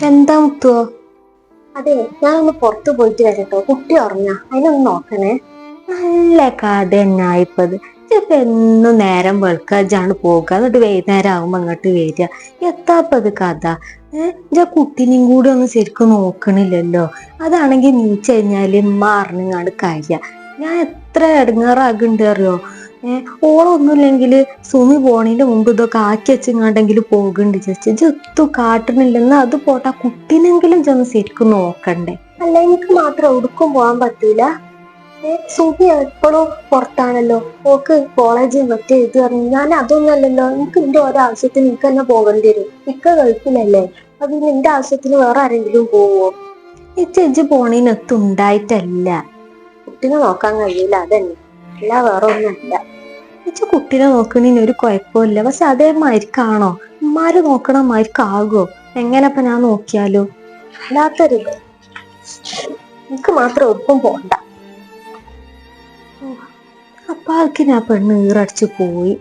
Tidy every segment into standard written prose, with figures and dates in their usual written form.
എന്താ മുത്തുവോ? അതെ, ഞാനൊന്ന് പുറത്തു പോയിട്ട് വരട്ടോ. കുട്ടി ഉറങ്ങ, അതിനൊന്ന് നോക്കണേ. നല്ല കഥ തന്നെ ഇപ്പത്. ഇപ്പൊ എന്നും നേരം വെളുക്കാണ് പോകുക, എന്നിട്ട് വൈകുന്നേരം ആകുമ്പോ അങ്ങോട്ട് വരിക. എത്താപ്പത് കഥ? കുട്ടീനെയും കൂടി ഒന്ന് ശരിക്കും നോക്കണില്ലല്ലോ. അതാണെങ്കിൽ നീച്ച് കഴിഞ്ഞാല് മാറിഞ്ഞാണ്ട് കാര്യ. ഞാൻ എത്ര ഇടങ്ങാറാകുന്നുണ്ട് അറിയോ? ഓളൊന്നുമില്ലെങ്കില് സുമി പോണീന്റെ മുമ്പ് ഇതൊക്കെ ആക്കി വെച്ചിങ്ങാണ്ടെങ്കിലും പോകണ്ട് ജത്തു കാട്ടണില്ലെന്ന്. അത് പോട്ടെ, കുട്ടീനെങ്കിലും ചെന്ന് ശരിക്കും നോക്കണ്ടേ. അല്ല, എനിക്ക് മാത്രം എവിടേക്കും പോകാൻ പറ്റൂല. സുമി എപ്പോഴും പുറത്താണല്ലോ, ഓക്ക് കോളേജിൽ മറ്റേ ഇത് പറഞ്ഞു. ഞാൻ അതൊന്നുമല്ലല്ലോ. എനിക്ക് എന്റെ ഓരോ ആവശ്യത്തിന് എനിക്ക് തന്നെ പോകേണ്ടി വരും. ഇക്ക ഗൾഫിലല്ലേ, അപ്പൊ പിന്നെ എന്റെ ആവശ്യത്തിന് വേറെ ആരെങ്കിലും പോവോ? ഈ ചേച്ചി പോണീനൊത്തും ഉണ്ടായിട്ടല്ല, കുട്ടീനെ നോക്കാൻ കഴിയില്ല, അതന്നെ. അല്ല വേറെ ഒന്നുമല്ല. ഇച്ച കുട്ടീനെ നോക്കണീന് ഒരു കുഴപ്പമില്ല. പക്ഷെ അതേമാതിരിക്കാണോ ഉമ്മാര് നോക്കണ മാതിരിക്കാകോ? എങ്ങനെപ്പ ഞാൻ നോക്കിയാലോ? അല്ലാത്തൊരിത്. എനിക്ക് മാത്രം ഒപ്പം പോണ്ട. അപ്പൊ ആൾക്ക് ഞാൻ പെണ്ണ് ഈറടിച്ചു പോയി.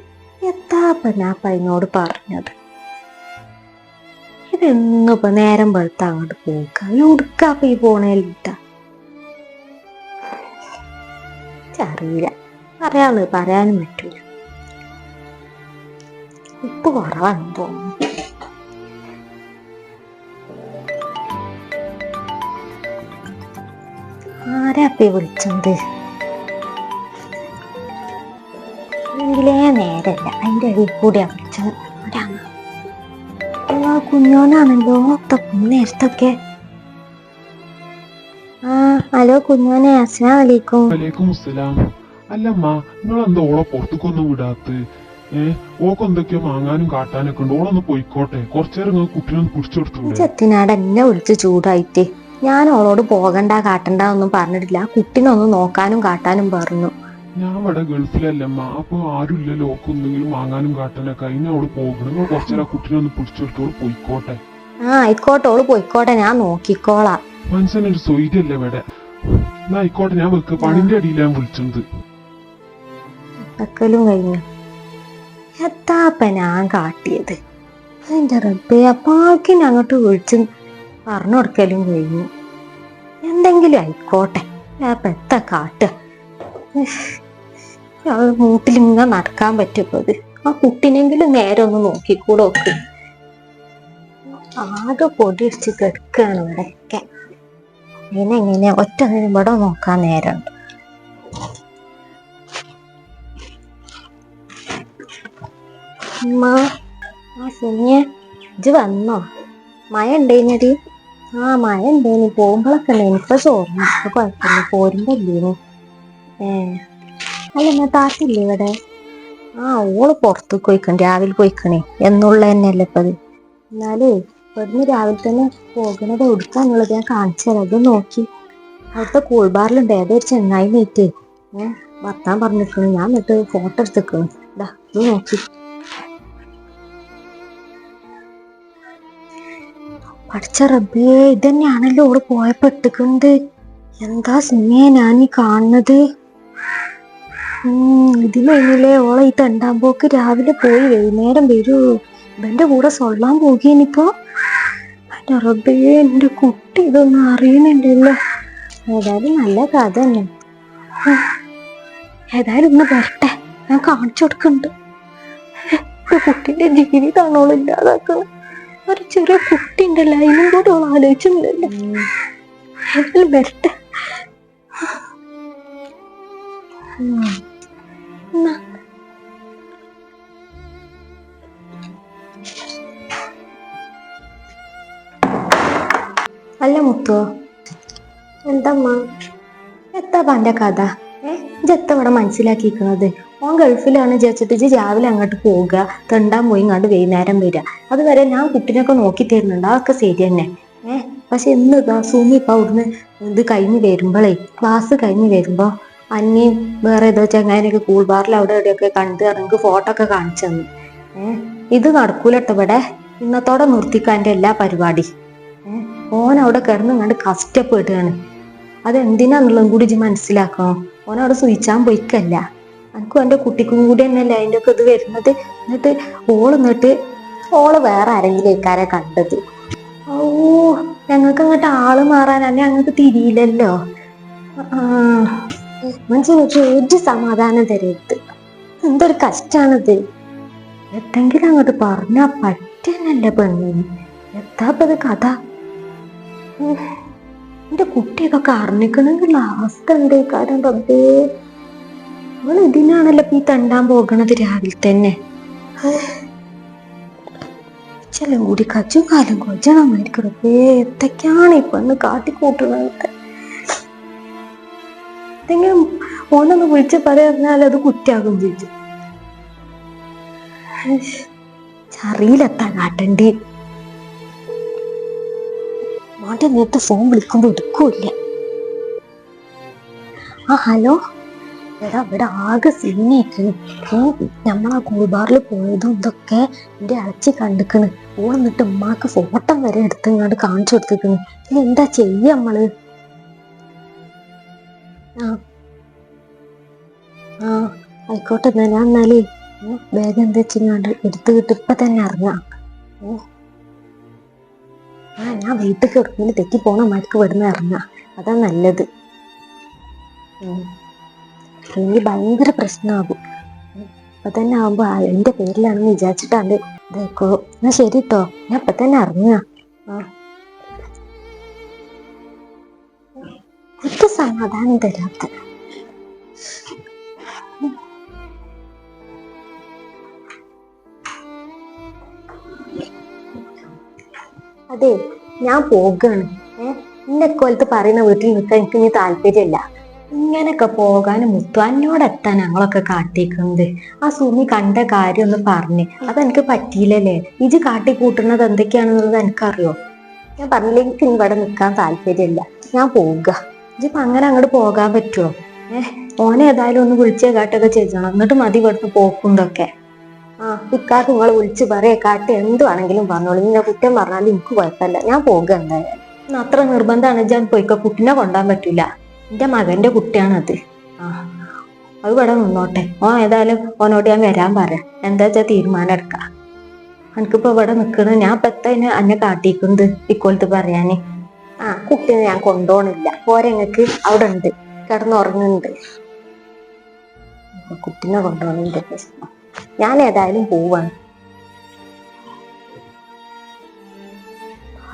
എത്താപ്പ ഞാൻ അതിനോട് പറഞ്ഞത്? ഇതെന്നിപ്പോ നേരം വെളുത്ത അങ്ങോട്ട് പോക്ക ഉടുക്കാപ്പ ഈ പോണേലിട്ട അറിയില്ല. പറയാനും പറ്റൂല. ഉപ്പ് കുറവാണ് തോന്നുന്നു. ആരാപ്പ വിളിച്ചത്? എങ്കിലേ നേരല്ല, അതിന്റെ അടിയിൽ കൂടിയാ വിളിച്ചത്. കുഞ്ഞോനാണല്ലോ നേരത്തൊക്കെ. ഹലോ കുഞ്ഞോനെ, അസ്സലാമു അലൈക്കും. വലൈക്കും അസ്സലാം. അല്ലമ്മ, നിങ്ങളെന്താ ഓളെ പുറത്തേക്കൊന്നും വിടാത്ത്? ഓക്ക് എന്തൊക്കെയോ വാങ്ങാനും കാട്ടാനൊക്കെ ഉണ്ട്. ഓളൊന്ന് പോയിക്കോട്ടെ, കുറച്ചേരം നിങ്ങൾ കുട്ടീനൊന്ന് പിടിച്ചെടുത്തൂടെ? ചെത്തിനാട് എന്നെ വിളിച്ച് ചൂടായിട്ട് ഞാൻ ഓളോട് പോകണ്ട കാട്ടണ്ട ഒന്നും പറഞ്ഞിട്ടില്ല. കുട്ടീനൊന്ന് നോക്കാനും കാട്ടാനും പറഞ്ഞു. ഞാൻ ഇവിടെ ഗൾഫിലല്ലമ്മ, അപ്പൊ ആരും ഇല്ലല്ലോ ഓക്ക് എന്തെങ്കിലും വാങ്ങാനും കാട്ടാനൊക്കെ. അതിന് അവള് പോകണം. നിങ്ങൾ കുറച്ചേരം കുട്ടീനൊന്ന് പിടിച്ചെടുത്തോളൂ, പോയിക്കോട്ടെ. ആയിക്കോട്ടെ, ഓള് പോയിക്കോട്ടെ, ഞാൻ നോക്കിക്കോളാം. മനസ്സിനൊരു സ്വൈര്യല്ലേ ഇവിടെ. എന്നാ ആയിക്കോട്ടെ, ഞാൻ വെക്ക. പണിന്റെ അടിയിൽ ഞാൻ വിളിച്ചത്. വെക്കലും കഴിഞ്ഞു. എത്താപ്പ ഞാൻ കാട്ടിയത്? അതിന്റെ റബ്ബേ, അപ്പാൾക്കിന് അങ്ങോട്ട് വിളിച്ച് പറഞ്ഞു കൊടുക്കലും കഴിഞ്ഞു. എന്തെങ്കിലും ആയിക്കോട്ടെ, അപ്പൊ എത്ത കാട്ടുക? മൂട്ടിലിങ്ങനെ നടക്കാൻ പറ്റിയപ്പത്. ആ കുട്ടിനെങ്കിലും നേരെ ഒന്ന് നോക്കിക്കൂടെ ഒക്കെ. ആകെ പൊടിയടിച്ച് കിടക്കുകയാണ് ഇവിടെയൊക്കെ. ഇങ്ങനെ ഒറ്റ ഇവിടെ നോക്കാൻ നേരമുണ്ട്. സുനിയെ, ഇജ്ജ് വന്നോ? മഴ ഉണ്ടേനടി? മഴ ഉണ്ടേനി, പോകുമ്പോഴൊക്കെ ഉണ്ടേനി. ഇപ്പൊ ചോർന്നു, ഇപ്പൊ കുഴപ്പമില്ല. പോരുമ്പോ ഇല്ലേനു. അല്ല, എന്നാ താത്തില്ലേ ഇവിടെ? ഓള് പുറത്തേക്ക് പോയിക്കണേ, രാവിലെ പോയിക്കണേ. എന്നുള്ള തന്നെയല്ലേ ഇപ്പത്. എന്നാലേ ഇവിടുന്ന് രാവിലെ തന്നെ പോകുന്നത് എടുക്കാന്നുള്ളത് ഞാൻ കാണിച്ചു തരാം. അത് നോക്കി. അവിടുത്തെ കൂൾബാറിലുണ്ട് ഏതൊരു ചെങ്ങായി നീറ്റ് വർത്താൻ പറഞ്ഞിരിക്കണു. ഞാൻ എന്നിട്ട് ഫോട്ടോ എടുത്തിക്കണു. ഇതാ, ഇത് നോക്കി. പഠിച്ച റബ്ബേ, ഇതന്നെയാണല്ലോ ഓള് പോയപ്പോ ഇട്ടിട്ടുണ്ട്. എന്താ സിനിമയെ ഞാൻ ഈ കാണുന്നത്? ഇതിലേ ഓളെ ഈ തെണ്ടാമ്പോക്ക് രാവിലെ പോയി വൈകുന്നേരം വരൂ. ഇവന്റെ കൂടെ സൊള്ളാൻ പോകിയനിപ്പോ. എന്റെ റബ്ബേ, എന്റെ കുട്ടി ഇതൊന്നും അറിയണില്ലല്ലോ. ഏതായാലും നല്ല കഥ തന്നെ. ഏതായാലും ഒന്ന് വരട്ടെ, ഞാൻ കാണിച്ചു കൊടുക്കുന്നുണ്ട്. കുട്ടിന്റെ ജീവിതമാണോള് ഇല്ലാതാക്കുന്നത്. ഒരു ചെറിയ കുട്ടി ഉണ്ടല്ലോ, അതിനും കൂടെ ഓൾ ആലോചിച്ചില്ലല്ലോ. ഏതായാലും വരട്ടെ. അല്ല മുത്തോ, എന്തമ്മ എത്താ പന്റെ കഥ? ഇജ്ജെത്ത ഇവിടെ മനസ്സിലാക്കിയിരിക്കണത്? ഓൻ ഗൾഫിലാണ് വിചാരിച്ചിട്ട് ഇജ്ജ് രാവിലെ അങ്ങോട്ട് പോവുക, തെണ്ടാൻ പോയി ഇങ്ങോട്ട് വൈകുന്നേരം വരിക. അതുവരെ ഞാൻ കുട്ടിനൊക്കെ നോക്കി തരുന്നുണ്ട്, അതൊക്കെ ശരി തന്നെ. പക്ഷെ ഇന്ന് സുമി ഇപ്പൊ അവിടുന്ന് ഇത് കഴിഞ്ഞ് വരുമ്പോളേ, ക്ലാസ് കഴിഞ്ഞ് വരുമ്പോ അന്നേം വേറെ ഏതോ ചങ്ങാനൊക്കെ കൂൾബാറിൽ അവിടെ എവിടെയൊക്കെ കണ്ട് എനിക്ക് ഫോട്ടോ ഒക്കെ കാണിച്ചു തന്നു. ഇത് നടക്കൂലട്ടോ ഇവിടെ. ഇന്നത്തോടെ നിർത്തിക്കാൻ്റെ എല്ലാ പരിപാടി. ഓൻ അവിടെ കിടന്ന് കണ്ട് കഷ്ടപ്പെടുകയാണ്. അതെന്തിനാന്നുള്ളതും കൂടി ഇജ്ജ് മനസ്സിലാക്കണം. ഓനവിടെ സുയിച്ചാൻ പോയിക്കല്ല. എനിക്കും എൻ്റെ കുട്ടിക്കും കൂടി തന്നെയല്ലേ അതിൻ്റെ ഒക്കെ ഇത് വരുന്നത്. എന്നിട്ട് ഓള് വേറെ ആരെങ്കിലും ഇക്കാരെ കണ്ടത്. ഞങ്ങൾക്ക് അങ്ങോട്ട് ആള് മാറാൻ അല്ലെ ഞങ്ങൾക്ക് തിരിയില്ലല്ലോ. മനസ്സിനൊക്കെ ഒരു സമാധാനം തരരുത്. എന്തൊരു കഷ്ടാണിത്. എന്തെങ്കിലും അങ്ങോട്ട് പറഞ്ഞാ പറ്റന്നല്ല പെണ്ണിന്. എത്താപ്പത് കഥ. എന്റെ കുട്ടിയൊക്കെ അറിഞ്ഞിക്കണെന്നുള്ള അവസ്ഥ ഉണ്ട്. കാരണം റബ്ബേ, നിങ്ങൾ ഇതിനാണല്ലോ ഈ തണ്ടാൻ പോകണത് രാവിലെ തന്നെ. ചെല്ലും കൂടി കച്ചും കാലം കൊച്ചണമായിരിക്കും. റബ്ബേ, എന്തൊക്കെയാണ് ഈ പെണ്ണ് കാട്ടിക്കൂട്ടുന്നത്. എന്തെങ്കിലും ഓനൊന്ന് വിളിച്ച് പറഞ്ഞാൽ അത് കുറ്റാകും ചേച്ചി. അറിയില്ലെത്താ കാട്ടണ്ടി. മോന്റെ നേരത്തെ ഫോൺ വിളിക്കുമ്പോ എടുക്കൂല്ല. ഹലോ എടാ, ഇവിടെ ആകെ സീനിയേക്കണ്. നമ്മളാ കൂൾബാറിൽ പോയതും ഇതൊക്കെ എന്റെ അളച്ചി കണ്ടിക്കണ്. ഓളെന്നിട്ട് ഉമ്മാക്ക് ഫോട്ടോ വരെ എടുത്ത് ഇങ്ങോട്ട് കാണിച്ചു കൊടുത്തിക്കണ്. ഇനി എന്താ ചെയ്യ നമ്മള്? ആയിക്കോട്ടെ. ഞാൻ എന്നാലേ വേഗം എന്താ വെച്ചിങ്ങാണ്ട് എടുത്തുകിട്ട് ഇപ്പൊ തന്നെ ഇറങ്ങാം. ഞാൻ വീട്ടിൽ കിടക്കുന്ന തെറ്റി പോണ മരക്ക് വിടുന്ന ഇറങ്ങാം. അതാ നല്ലത്. എനിക്ക് ഭയങ്കര പ്രശ്നമാകും. ഇപ്പൊ തന്നെ ആവുമ്പോ എന്റെ പേരിലാണെന്ന് വിചാരിച്ചിട്ടാണ്ട് ഇതായിക്കോ. എന്നാ ശരി കേട്ടോ, ഞാൻ ഇപ്പൊ തന്നെ ഇറങ്ങാ. എനിക്ക് സമാധാനം തരാത്ത. അതെ, ഞാൻ പോകാണ്. എന്റെ കൊലത്ത് പറയുന്ന വീട്ടിൽ നിൽക്കാൻ എനിക്ക് ഇനി താല്പര്യമില്ല. ഇങ്ങനൊക്കെ പോകാനും മുത്തു എന്നോടെത്താൻ ഞങ്ങളൊക്കെ കാട്ടിക്കുന്നത്. ആ സുമി കണ്ട കാര്യം ഒന്ന് പറഞ്ഞ് അതെനിക്ക് പറ്റിയില്ലല്ലേ. ഇജ് കാട്ടിക്കൂട്ടുന്നത് എന്തൊക്കെയാണെന്നുള്ളത് എനിക്കറിയോ. ഞാൻ പറഞ്ഞില്ല, എനിക്ക് ഇവിടെ നിൽക്കാൻ താല്പര്യമില്ല. ഞാൻ പോവുക. ഇജിപ്പോ അങ്ങനെ അങ്ങോട്ട് പോകാൻ പറ്റുമോ? ഓനെ ഏതായാലും ഒന്ന് വിളിച്ചേ കാട്ടൊക്കെ ചെയ്യണം. എന്നിട്ട് മതി ഇവിടുന്ന് പോക്കുന്നതൊക്കെ. ഇക്കാക്ക് നിങ്ങൾ വിളിച്ച് പറയേ കാട്ട് എന്തുവാണെങ്കിലും പറഞ്ഞോളൂ. ഇങ്ങനെ കുറ്റം പറഞ്ഞാലും എനിക്ക് കുഴപ്പമില്ല. ഞാൻ പോകുക എന്തായാലും. അത്ര നിർബന്ധമാണ് ഞാൻ പോയിക്കോ. കുട്ടിനെ കൊണ്ടാൻ പറ്റൂല. എന്റെ മകന്റെ കുട്ടിയാണത്. അത് ഇവിടെ നിന്നോട്ടെ. ഏതായാലും ഓനോട് ഞാൻ വരാൻ പറയാം. എന്താ വെച്ചാ തീരുമാനം എടുക്കാം. എനിക്കിപ്പോ ഇവിടെ നിക്കണ്. ഞാൻ പെത്തതിന് അന്നെ കാട്ടിക്കുന്നത് ഇക്കൊലത്ത് പറയാന്. കുട്ടീനെ ഞാൻ കൊണ്ടുപോണില്ല. പോരെങ്ങക്ക് അവിടെ ഉണ്ട്, കിടന്നുറങ്ങുന്നുണ്ട്. കുട്ടീനെ കൊണ്ടുപോകണിന്റെ പ്രശ്നം. ഞാൻ ഏതായാലും പോവാണ്.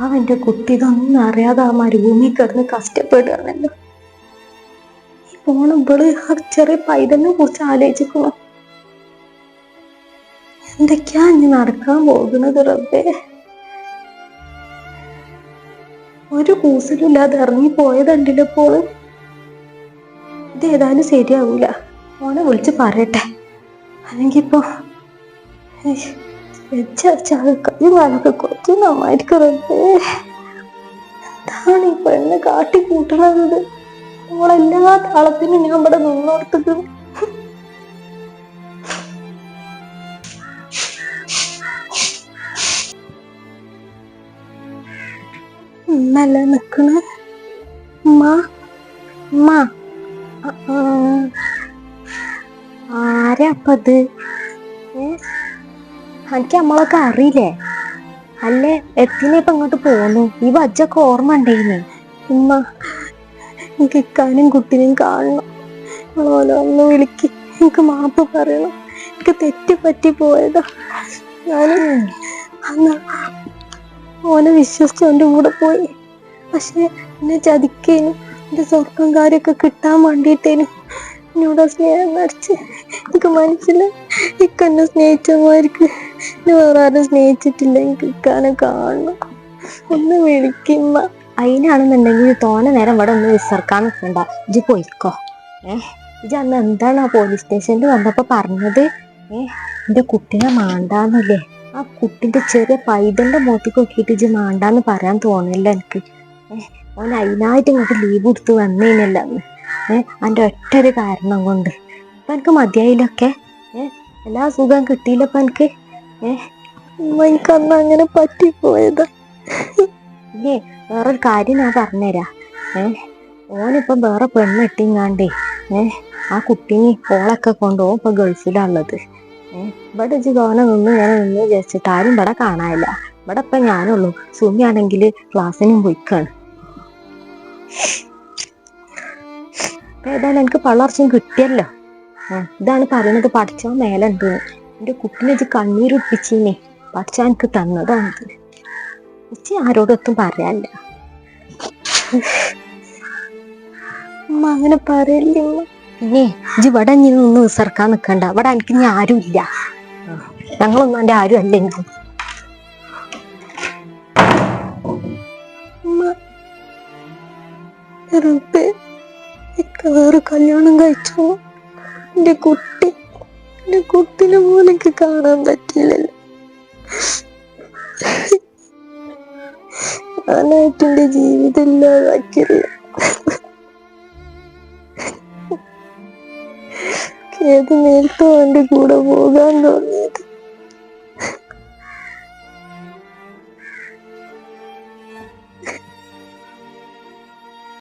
അവന്റെ കുട്ടി ഇതൊന്നും അറിയാതെ ആ മരുഭൂമി കിടന്ന് കഷ്ടപ്പെടുകയാണല്ലോ. ഈ പോണുമ്പോള് ആ ചെറിയ പൈതലിനെ കുറിച്ച് ആലോചിക്കണം. എന്തൊക്കെയാ ഇനി നടക്കാൻ പോകുന്നത് റബ്ബേ. ഒരു കൂസലില്ലാതെ ഇറങ്ങി പോയതുണ്ടല്ലോപ്പോള്. ഇത് ഏതായാലും ശരിയാവൂല. ഓനെ വിളിച്ച് പറയട്ടെ. അല്ലെങ്കിൽ ഇപ്പൊ കാലൊക്കെ കുറച്ച് നന്നായിരിക്കും. എന്താണ് ഈ പെണ്ണ് കാട്ടിക്കൂട്ടണത്? നമ്മളെല്ലാ താളത്തിനും ഞാൻ ഇവിടെ നിന്നോർത്തത്. ഇന്നല്ല നിക്കണ ആരാപ്പത്? എനിക്ക് നമ്മളൊക്കെ അറിയില്ലേ? അല്ലേ എത്തിനെ ഇപ്പൊ ഇങ്ങോട്ട് പോന്നു. ഈ വജ്ജൊക്കെ ഓർമ്മ ഉണ്ടേന്ന്. ഉമ്മ, എനിക്ക് ഇക്കാനും കുട്ടിനെയും കാണണം. ഓലോ ഒന്ന് വിളിക്ക്. എനിക്ക് മാപ്പ് പറയണം. എനിക്ക് തെറ്റുപറ്റി പോയതാ. ഞാൻ അന്ന് ഓനെ വിശ്വസിച്ച് അവൻ്റെ കൂടെ പോയി. പക്ഷെ എന്നെ ചതിക്കേനും എന്റെ സ്വർഗം കാര്യമൊക്കെ കിട്ടാൻ വേണ്ടിയിട്ടേനും എന്നോട് സ്നേഹം നടിച്ച്. എനിക്ക് മനസ്സിലായി ഇക്കെന്നെ സ്നേഹിച്ചമാർക്ക് എന്നെ വേറെ ആരും സ്നേഹിച്ചിട്ടില്ല. എനിക്ക് ഇക്കാനെ കാണണം. ഒന്ന് വിളിക്കുമ്പ. അതിനാണെന്നുണ്ടെങ്കിൽ തോനെ നേരം ഇവിടെ ഒന്ന് വിസർക്കാൻ നിൽക്കണ്ട. ഇജ് പോയിക്കോ. ഇജ് അന്ന് എന്താണ് ആ പോലീസ് സ്റ്റേഷനിൽ വന്നപ്പോ പറഞ്ഞത്? എന്റെ കുട്ടീനെ മാണ്ടാന്നില്ലേ? ആ കുട്ടിന്റെ ചെറിയ പൈതലിന്റെ മുഖത്തേക്ക് നോക്കിയിട്ട് ഇജ് മാണ്ടാന്ന് പറയാൻ തോന്നില്ല എനിക്ക്. ഓൻ അതിനായിട്ട് ഇങ്ങോട്ട് ലീവ് കൊടുത്ത് വന്നേനല്ല അന്ന്. അതിന്റെ ഒറ്റൊരു കാരണം കൊണ്ട് ഇപ്പൊ എനിക്ക് മതിയായില്ലൊക്കെ. എല്ലാ സുഖം കിട്ടിയില്ലപ്പ എനിക്ക്. എനിക്കന്ന് അങ്ങനെ പറ്റിപ്പോയതാ. വേറൊരു കാര്യം ഞാൻ പറഞ്ഞുതരാ. ഓനിപ്പം വേറെ പെണ്ണെട്ടിങ്ങാണ്ടേ ആ കുട്ടീനെ ഓളൊക്കെ കൊണ്ടുപോകും. ഇപ്പൊ ഗൾഫിലാണുള്ളത്. ഇവിടെ തോനെ നിന്ന് ഇങ്ങനെ നിന്ന് വിചാരിച്ചിട്ട് ആരും ഇവിടെ കാണാനില്ല. ഇവിടെ ഇപ്പൊ ഞാനുള്ളൂ. സുമിയാണെങ്കിൽ ക്ലാസ്സിനും പോയിക്കാണ്. ഏതായാലും എനിക്ക് പള്ളർച്ചയും കിട്ടിയല്ലോ. ഇതാണ് പറയണത്, പഠിച്ചാൻ മേലുണ്ട്. എന്റെ കുട്ടിനെ ഇത് കണ്ണീരൊട്ടിച്ചീനെ, പഠിച്ചാൻ എനിക്ക് തന്നതാണിത്. ഇച്ചി ആരോടൊത്തും പറയാല്ല. ഉമ്മ അങ്ങനെ പറയല്ലേ. പിന്നെ ഇജ്ജ് ഇവിടെ ഇനി ഒന്ന് വിസർക്കാൻ നിക്കണ്ട. ഇവിടെ എനിക്ക് ഇനി ആരും ഇല്ല. ഞങ്ങളൊന്നും എന്റെ ആരും അല്ലെങ്കിൽ വേറെ കല്യാണം കഴിച്ചോ. എന്റെ കുട്ടിനെ പോലും എനിക്ക് കാണാൻ പറ്റില്ലല്ലോ. ഞാനായിട്ട് എന്റെ ജീവിതം ഇല്ലാതാക്കില്ല. ഏത് നേരത്തോ എന്റെ കൂടെ പോകാൻ തോന്നിയത്.